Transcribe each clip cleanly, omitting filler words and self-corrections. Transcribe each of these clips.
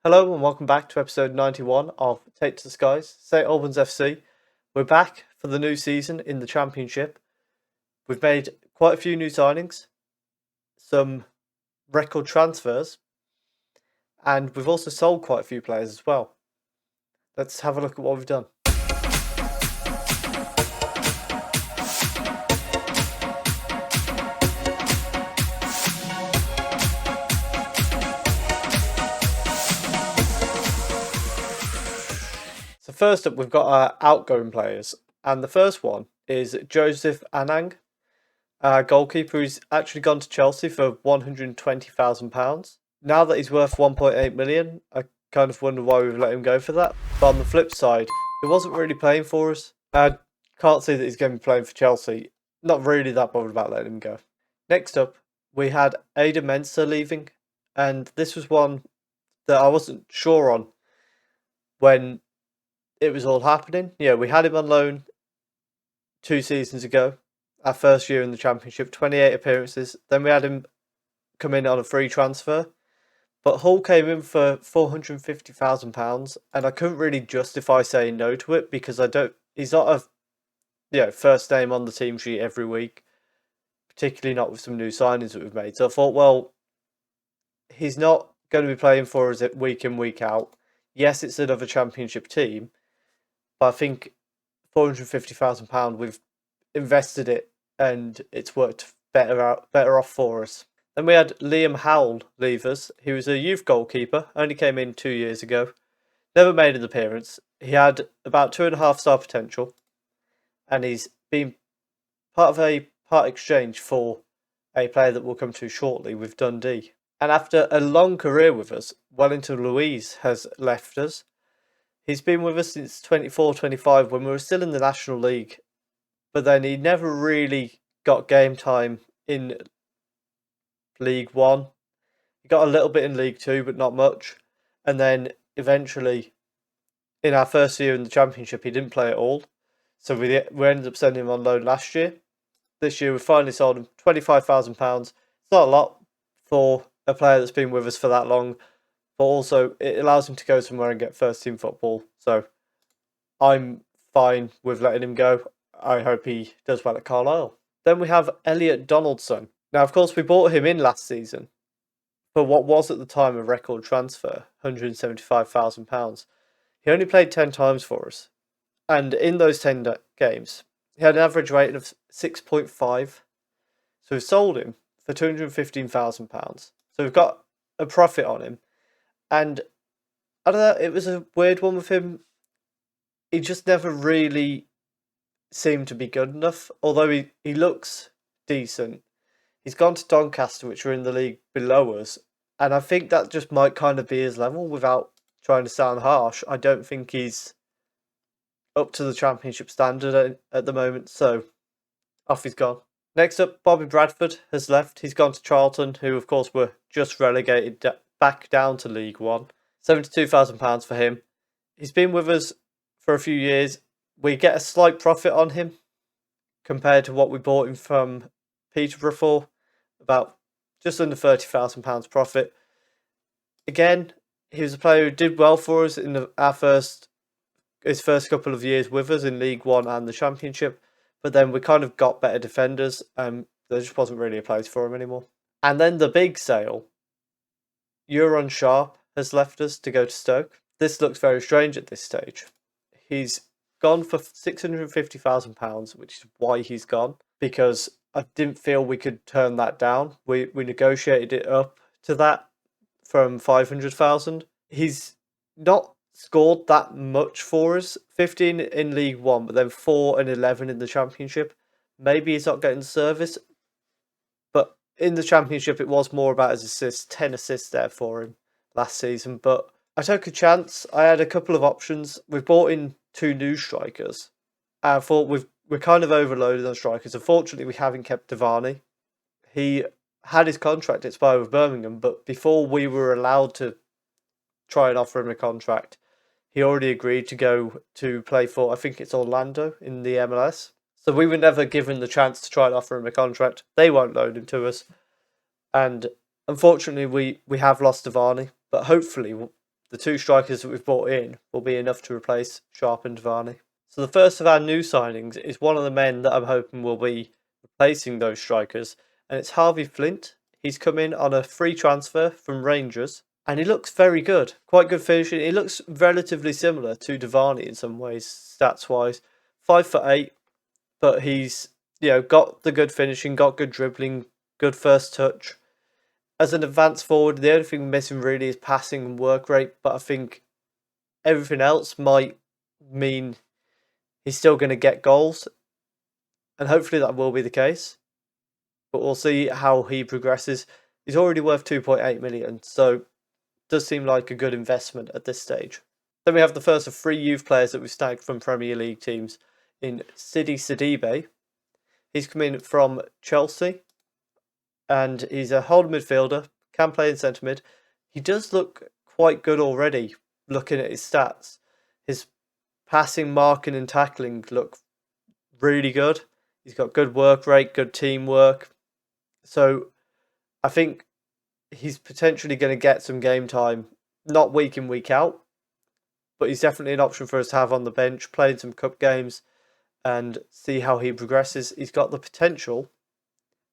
Hello and welcome back to episode 91 of Take to the Skies, St Albans FC. We're back for the new season in the Championship. We've made quite a few new signings, some record transfers, and we've also sold quite a few players as well. Let's have a look at what we've done. So first up, we've got our outgoing players, and the first one is Joseph Anang, our goalkeeper, who's actually gone to Chelsea for £120,000. Now that he's worth 1.8 million, I kind of wonder why we've let him go for that. But on the flip side, he wasn't really playing for us. I can't see that he's going to be playing for Chelsea. Not really that bothered about letting him go. Next up, we had Ada Mensah leaving, and this was one that I wasn't sure on when it was all happening. Yeah, we had him on loan 2 seasons ago, our first year in the Championship, 28 appearances. Then we had him come in on a free transfer. But Hull came in for £450,000, and I couldn't really justify saying no to it because he's not a first name on the team sheet every week, particularly not with some new signings that we've made. So I thought, well, he's not going to be playing for us week in, week out. Yes, it's another Championship team, but I think £450,000, we've invested it and it's worked better off for us. Then we had Liam Howell leave us. He was a youth goalkeeper, only came in 2 years ago. Never made an appearance. He had about 2.5-star potential, and he's been part of a part exchange for a player that we'll come to shortly with Dundee. And after a long career with us, Wellington Louise has left us. He's been with us since 24-25 when we were still in the National League, but then he never really got game time in League One. He got a little bit in League Two, but not much. And then eventually, in our first year in the Championship, he didn't play at all. So we ended up sending him on loan last year. This year we finally sold him £25,000. It's not a lot for a player that's been with us for that long, but also it allows him to go somewhere and get first team football. So I'm fine with letting him go. I hope he does well at Carlisle. Then we have Elliot Donaldson. Now, of course, we bought him in last season for what was at the time a record transfer, £175,000. He only played 10 times for us. And in those 10 games, he had an average rating of 6.5. So we sold him for £215,000. So we've got a profit on him. And I don't know, it was a weird one with him. He just never really seemed to be good enough. Although he looks decent. He's gone to Doncaster, which are in the league below us. And I think that just might kind of be his level without trying to sound harsh. I don't think he's up to the Championship standard at the moment. So off he's gone. Next up, Bobby Bradford has left. He's gone to Charlton, who of course were just relegated back down to League One. £72,000 for him. He's been with us for a few years. We get a slight profit on him compared to what we bought him from Peterborough for. About just under £30,000 profit. Again, he was a player who did well for us in his first couple of years with us in League One and the Championship. But then we kind of got better defenders. There just wasn't really a place for him anymore. And then the big sale. Euron Sharp has left us to go to Stoke. This looks very strange at this stage. He's gone for £650,000, which is why he's gone. Because I didn't feel we could turn that down. We negotiated it up to that from 500,000. He's not scored that much for us. 15 in League One, but then 4 and 11 in the Championship. Maybe he's not getting service, but in the Championship it was more about his assists. 10 assists there for him last season. But I took a chance. I had a couple of options. We brought in 2 new strikers. I thought we're kind of overloaded on strikers. Unfortunately, we haven't kept Davani. He had his contract expire with Birmingham, but before we were allowed to try and offer him a contract, he already agreed to go to play for, I think it's Orlando in the MLS. So we were never given the chance to try and offer him a contract. They won't loan him to us. And unfortunately, we have lost Davani, but hopefully the two strikers that we've brought in will be enough to replace Sharp and Varney. So the first of our new signings is one of the men that I'm hoping will be replacing those strikers, and it's Harvey Flint. He's come in on a free transfer from Rangers, and he looks very good. Quite good finishing. He looks relatively similar to Varney in some ways, stats-wise. 5'8", but he's got the good finishing, got good dribbling, good first touch. As an advanced forward, the only thing missing really is passing and work rate, but I think everything else might mean he's still going to get goals, and hopefully that will be the case. But we'll see how he progresses. He's already worth 2.8 million, so it does seem like a good investment at this stage. Then we have the first of 3 youth players that we've snagged from Premier League teams in Sidi Sidibe. He's come in from Chelsea, and he's a holding midfielder, can play in centre mid. He does look quite good already, looking at his stats. His passing, marking and tackling look really good. He's got good work rate, good teamwork. So I think he's potentially going to get some game time, not week in, week out, but he's definitely an option for us to have on the bench, playing some cup games and see how he progresses. He's got the potential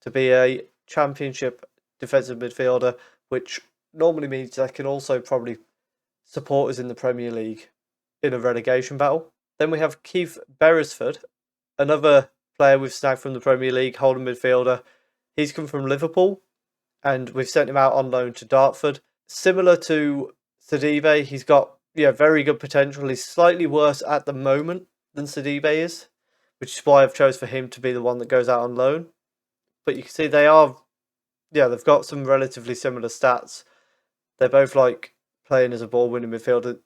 to be a championship defensive midfielder, which normally means they can also probably support us in the Premier League in a relegation battle. Then we have Keith Beresford, another player we've snagged from the Premier League, holding midfielder. He's come from Liverpool, and we've sent him out on loan to Dartford. Similar to Sidibe, he's got very good potential. He's slightly worse at the moment than Sidibe is, which is why I've chose for him to be the one that goes out on loan. But you can see they've got some relatively similar stats. They're both like playing as a ball-winning midfielder.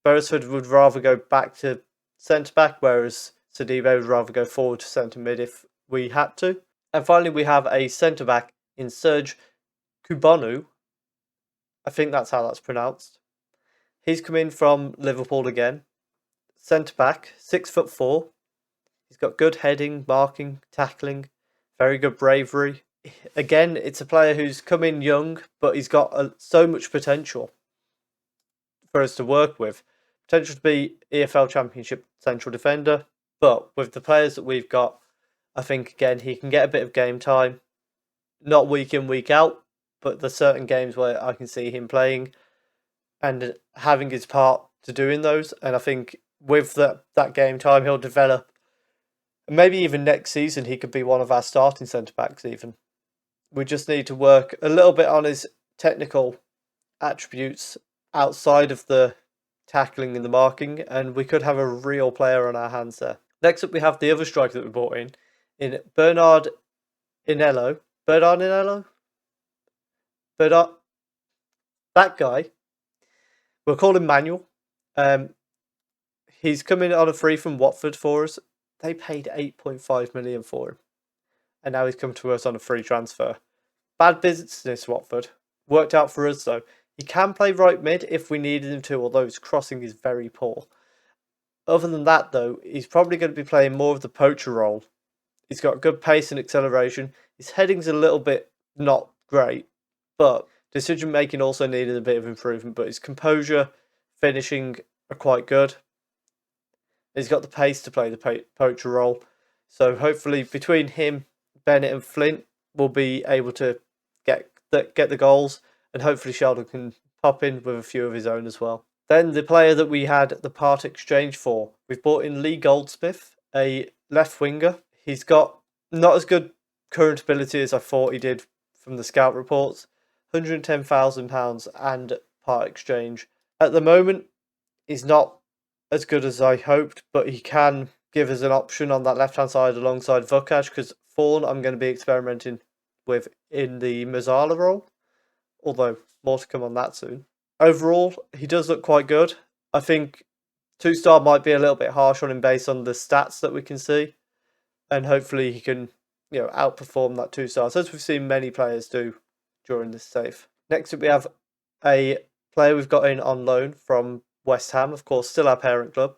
Beresford would rather go back to centre-back, whereas Sidibe would rather go forward to centre-mid if we had to. And finally, we have a centre-back in Serge Kubonu. I think that's how that's pronounced. He's come in from Liverpool again. Centre-back, 6'4". He's got good heading, marking, tackling, very good bravery. Again, it's a player who's come in young, but he's got so much potential for us to work with. Potential to be EFL Championship central defender, but with the players that we've got, I think again he can get a bit of game time, not week in, week out, but there's certain games where I can see him playing and having his part to doing those, and I think with that game time he'll develop. And maybe even next season he could be one of our starting centre-backs even. We just need to work a little bit on his technical attributes outside of the tackling and the marking, and we could have a real player on our hands there. Next up, we have the other striker that we brought in Bernard Inello. That guy. We'll call him Manuel. He's coming on a free from Watford for us. They paid 8.5 million for him, and now he's come to us on a free transfer. Bad business, Watford. Worked out for us though. He can play right mid if we needed him to, although his crossing is very poor. Other than that, though, he's probably going to be playing more of the poacher role. He's got good pace and acceleration. His heading's a little bit not great, but decision making also needed a bit of improvement. But his composure, finishing are quite good. He's got the pace to play the poacher role. So hopefully between him, Bennett and Flint, we'll be able to get the goals. And hopefully Sheldon can pop in with a few of his own as well. Then the player that we had the part exchange for, we've brought in Lee Goldsmith, a left winger. He's got not as good current ability as I thought he did from the scout reports. £110,000 and part exchange. At the moment, he's not as good as I hoped, but he can give us an option on that left-hand side alongside Vukac, because Fawn I'm going to be experimenting with in the Mazzala role. Although, more to come on that soon. Overall, he does look quite good. I think 2-star might be a little bit harsh on him based on the stats that we can see. And hopefully he can, outperform that 2-star, as we've seen many players do during this save. Next up, we have a player we've got in on loan from West Ham, of course, still our parent club.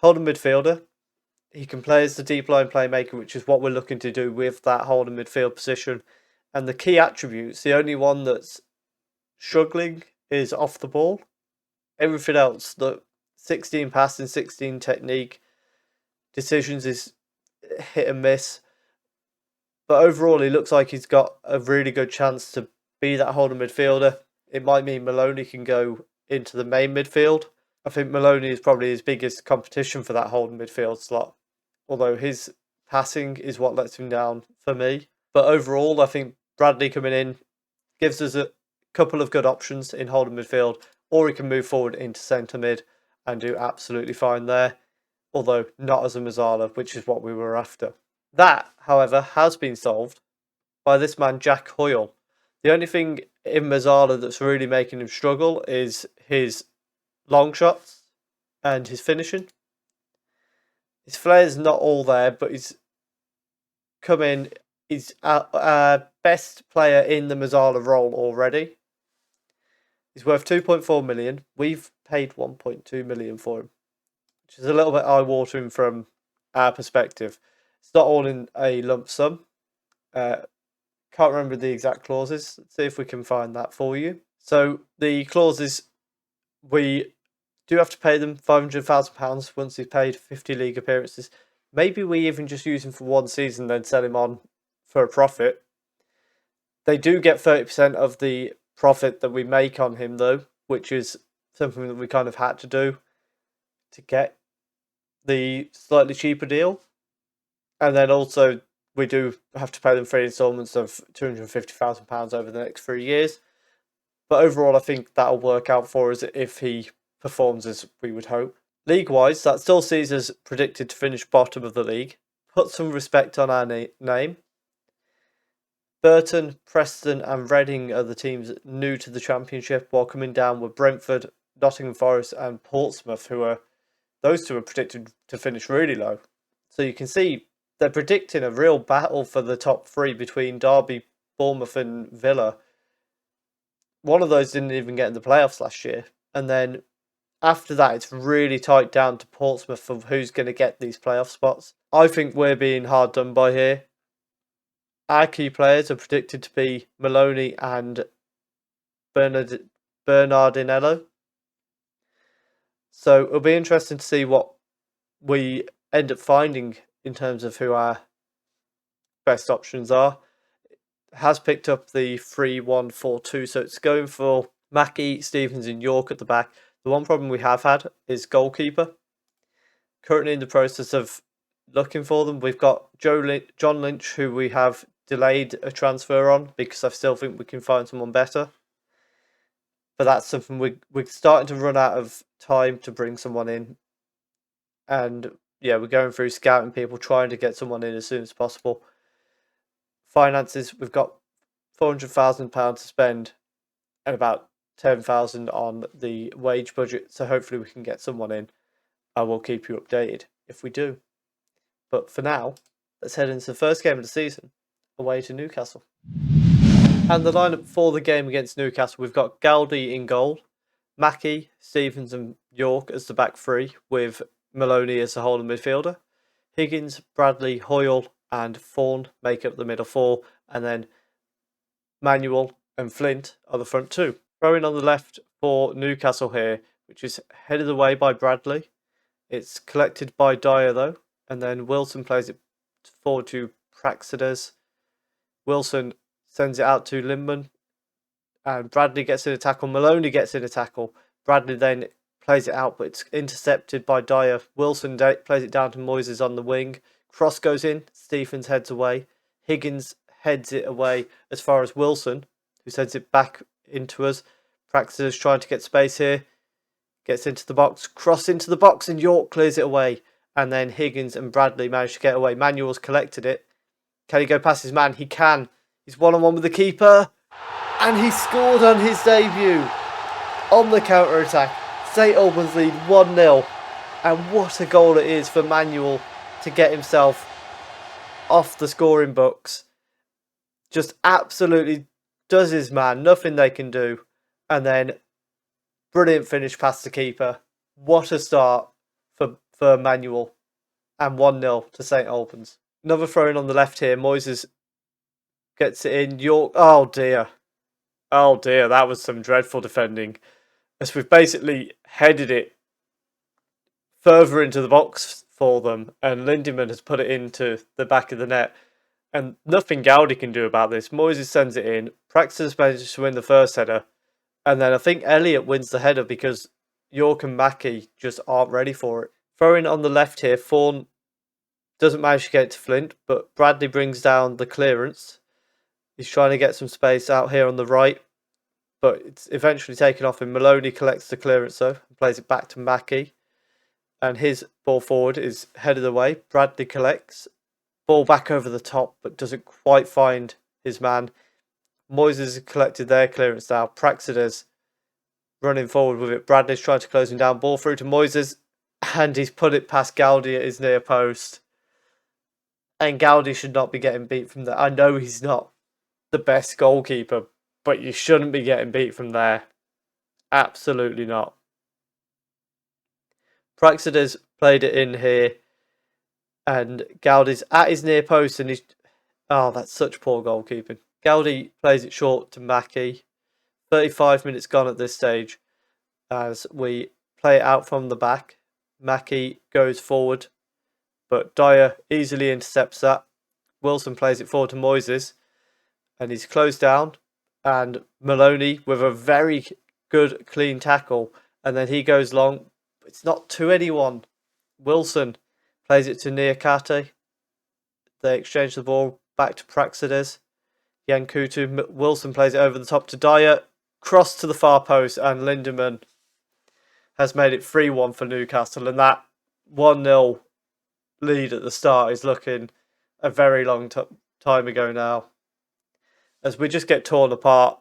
Holding midfielder. He can play as the deep line playmaker, which is what we're looking to do with that holding midfield position. And the key attributes, the only one that's struggling is off the ball. Everything else, the 16 passing, 16 technique, decisions is hit and miss. But overall, he looks like he's got a really good chance to be that holding midfielder. It might mean Maloney can go into the main midfield. I think Maloney is probably his biggest competition for that holding midfield slot, although his passing is what lets him down for me. But overall, I think Bradley coming in gives us a couple of good options in holding midfield, or he can move forward into centre mid and do absolutely fine there, although not as a Mazzala, which is what we were after. That, however, has been solved by this man, Jack Hoyle. The only thing in Mazzala that's really making him struggle is his long shots and his finishing. His flair's not all there, but he's come in. He's our best player in the Mazzala role already. He's worth 2.4 million. We've paid 1.2 million for him, which is a little bit eye-watering from our perspective. It's not all in a lump sum. Can't remember the exact clauses. Let's see if we can find that for you. So the clauses, we do have to pay them £500,000 once he's paid 50 league appearances. Maybe we even just use him for one season, then sell him on for a profit. They do get 30% of the profit that we make on him, though, which is something that we kind of had to do to get the slightly cheaper deal. And then also, we do have to pay them 3 instalments of £250,000 over the next 3 years. But overall, I think that'll work out for us if he performs as we would hope. League-wise, that still sees us predicted to finish bottom of the league. Put some respect on our name. Burton, Preston and Reading are the teams new to the Championship, while coming down with Brentford, Nottingham Forest and Portsmouth, those two are predicted to finish really low. So you can see they're predicting a real battle for the top 3 between Derby, Bournemouth and Villa. One of those didn't even get in the playoffs last year. And then after that, it's really tight down to Portsmouth for who's going to get these playoff spots. I think we're being hard done by here. Our key players are predicted to be Maloney and Bernardinello. So it'll be interesting to see what we end up finding in terms of who our best options are. It has picked up the 3-1-4-2, so it's going for Mackie, Stevens and York at the back. The one problem we have had is goalkeeper. Currently in the process of looking for them. We've got John Lynch, who we have delayed a transfer on because I still think we can find someone better. But that's something we're starting to run out of time to bring someone in. And yeah, we're going through scouting people, trying to get someone in as soon as possible. Finances, we've got £400,000 to spend and about 10,000 on the wage budget. So hopefully we can get someone in. I will keep you updated if we do. But for now, let's head into the first game of the season, away to Newcastle. And the lineup for the game against Newcastle, we've got Galdi in goal, Mackie, Stevens and York as the back 3, with Maloney as the holding midfielder. Higgins, Bradley, Hoyle and Fawn make up the middle 4, and then Manuel and Flint are the front 2. Throwing on the left for Newcastle here, which is headed away by Bradley. It's collected by Dyer though, and then Wilson plays it forward to Praxedes. Wilson sends it out to Lindman, and Bradley gets in a tackle. Maloney gets in a tackle. Bradley then plays it out, but it's intercepted by Dyer. Wilson plays it down to Moises on the wing. Cross goes in. Stephens heads away. Higgins heads it away as far as Wilson, who sends it back into us. Praxedes trying to get space here. Gets into the box. Cross into the box, and York clears it away. And then Higgins and Bradley manage to get away. Manuel's collected it. Can he go past his man? He can. He's one-on-one with the keeper. And he scored on his debut on the counter-attack. St Albans lead 1-0. And what a goal it is for Manuel to get himself off the scoring books. Just absolutely does his man. Nothing they can do. And then brilliant finish past the keeper. What a start for Manuel. And 1-0 to St Albans. Another throw in on the left here. Moises gets it in. York. Oh dear. Oh dear, that was some dreadful defending. As we've basically headed it further into the box for them, and Lindemann has put it into the back of the net. And nothing Gowdy can do about this. Moises sends it in. Praxis manages to win the first header. And then I think Elliot wins the header because York and Mackie just aren't ready for it. Throwing on the left here, Fawn doesn't manage to get it to Flint, but Bradley brings down the clearance. He's trying to get some space out here on the right, but it's eventually taken off, and Maloney collects the clearance though and plays it back to Mackie. And his ball forward is headed away. Bradley collects. Ball back over the top, but doesn't quite find his man. Moises has collected their clearance now. Praxedes running forward with it. Bradley's trying to close him down. Ball through to Moises, and he's put it past Gowdy at his near post. And Gowdy should not be getting beat from there. I know he's not the best goalkeeper, but you shouldn't be getting beat from there. Absolutely not. Praxedes played it in here, and Gowdy's at his near post, and he's... Oh, that's such poor goalkeeping. Gowdy plays it short to Mackie. 35 minutes gone at this stage as we play it out from the back. Mackie goes forward, but Dyer easily intercepts that. Wilson plays it forward to Moises, and he's closed down. And Maloney with a very good clean tackle, and then he goes long. It's not to anyone. Wilson plays it to Niakate. They exchange the ball back to Praxedes. Yankutu. Wilson plays it over the top to Dyer. Cross to the far post, and Lindemann has made it 3-1 for Newcastle. And that 1-0 lead at the start is looking a very long time ago now, as we just get torn apart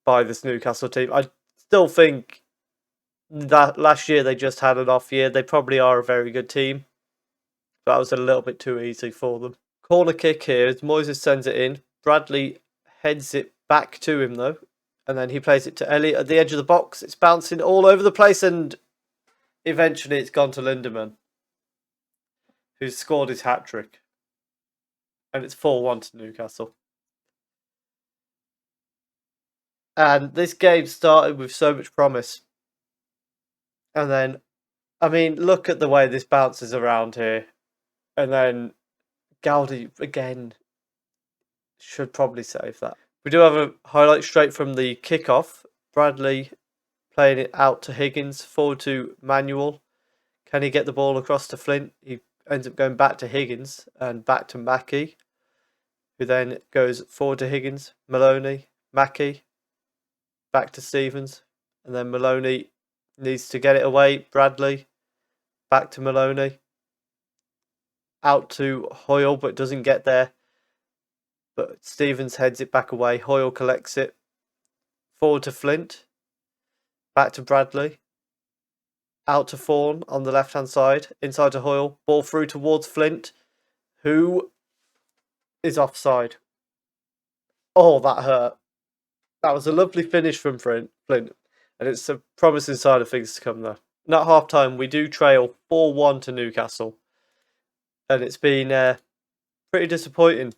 by this Newcastle team. I still think that last year they just had an off year. They probably are a very good team, but that was a little bit too easy for them. Corner kick here as Moises sends it in. Bradley heads it back to him though, and then he plays it to Elliot at the edge of the box. It's bouncing all over the place, and eventually it's gone to Lindemann, who's scored his hat-trick. And it's 4-1 to Newcastle. And this game started with so much promise. And then, I mean, look at the way this bounces around here. And then Gowdy, again, should probably save that. We do have a highlight straight from the kickoff. Bradley playing it out to Higgins, forward to Manuel. Can he get the ball across to Flint? He ends up going back to Higgins and back to Mackie, who then goes forward to Higgins, Maloney, Mackie, back to Stevens, and then Maloney needs to get it away. Bradley, back to Maloney, out to Hoyle, but doesn't get there. But Stevens heads it back away. Hoyle collects it, forward to Flint, back to Bradley, out to Fawn on the left-hand side, inside to Hoyle, ball through towards Flint, who is offside. Oh, that hurt. That was a lovely finish from Flint, and it's a promising sign of things to come though. And at half-time, we do trail 4-1 to Newcastle, and it's been pretty disappointing.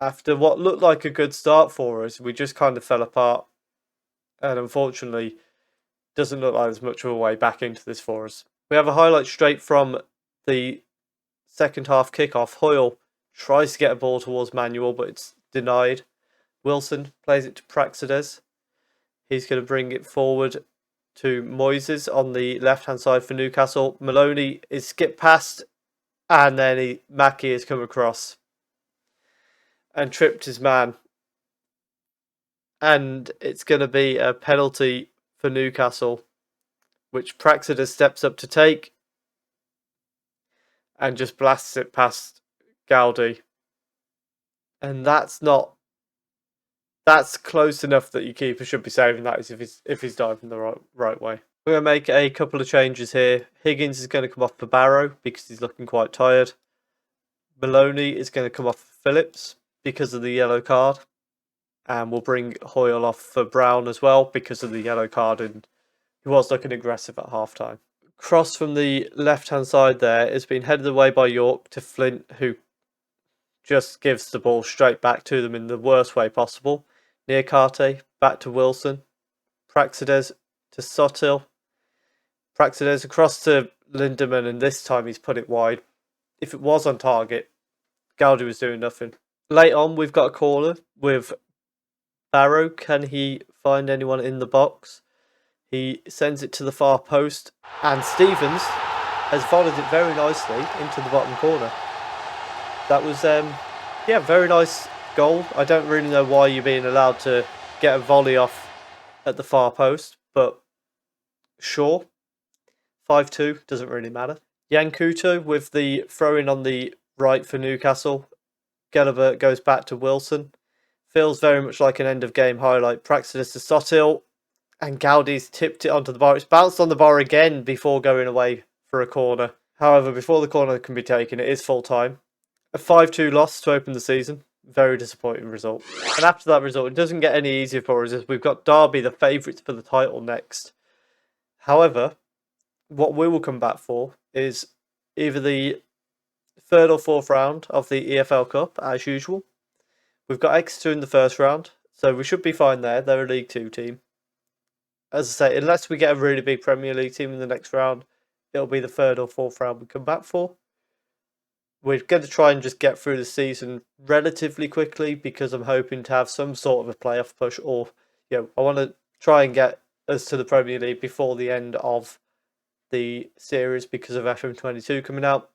After what looked like a good start for us, we just kind of fell apart, and unfortunately, doesn't look like there's much of a way back into this for us. We have a highlight straight from the second half kickoff. Hoyle tries to get a ball towards Manuel, but it's denied. Wilson plays it to Praxedes. He's going to bring it forward to Moises on the left-hand side for Newcastle. Maloney is skipped past, and then Mackie has come across and tripped his man. And it's going to be a penalty for Newcastle, which Praxedes steps up to take and just blasts it past Gowdy. And that's close enough that your keeper should be saving that if he's diving the right way. We're going to make a couple of changes here. Higgins is going to come off for Barrow because he's looking quite tired. Maloney is going to come off for Phillips because of the yellow card. And we'll bring Hoyle off for Brown as well because of the yellow card, and he was looking aggressive at half-time. Cross from the left-hand side there has been headed away by York to Flint, who just gives the ball straight back to them in the worst way possible. Niakate back to Wilson. Praxedes to Sottil. Praxedes across to Lindemann, and this time he's put it wide. If it was on target, Gowdy was doing nothing. Late on, we've got a corner with Barrow. Can he find anyone in the box? He sends it to the far post, and Stevens has volleyed it very nicely into the bottom corner. That was, very nice goal. I don't really know why you're being allowed to get a volley off at the far post, but sure. 5-2, doesn't really matter. Yankuto with the throw-in on the right for Newcastle. Gelabert goes back to Wilson. Feels very much like an end-of-game highlight. Praxedes to Sottil, and Gowdy's tipped it onto the bar. It's bounced on the bar again before going away for a corner. However, before the corner can be taken, it is full-time. A 5-2 loss to open the season. Very disappointing result. And after that result, it doesn't get any easier for us, as we've got Derby, the favourites for the title, next. However, what we will come back for is either the third or fourth round of the EFL Cup, as usual. We've got Exeter in the first round, so we should be fine there. They're a League 2 team. As I say, unless we get a really big Premier League team in the next round, it'll be the third or fourth round we come back for. We're going to try and just get through the season relatively quickly, because I'm hoping to have some sort of a playoff push, or I want to try and get us to the Premier League before the end of the series because of FM22 coming out.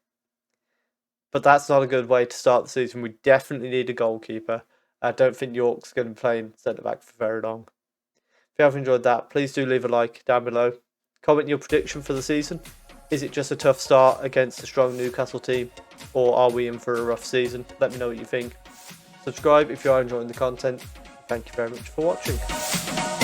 But that's not a good way to start the season. We definitely need a goalkeeper. I don't think York's going to be playing centre-back for very long. If you have enjoyed that, please do leave a like down below. Comment your prediction for the season. Is it just a tough start against a strong Newcastle team, or are we in for a rough season? Let me know what you think. Subscribe if you are enjoying the content. Thank you very much for watching.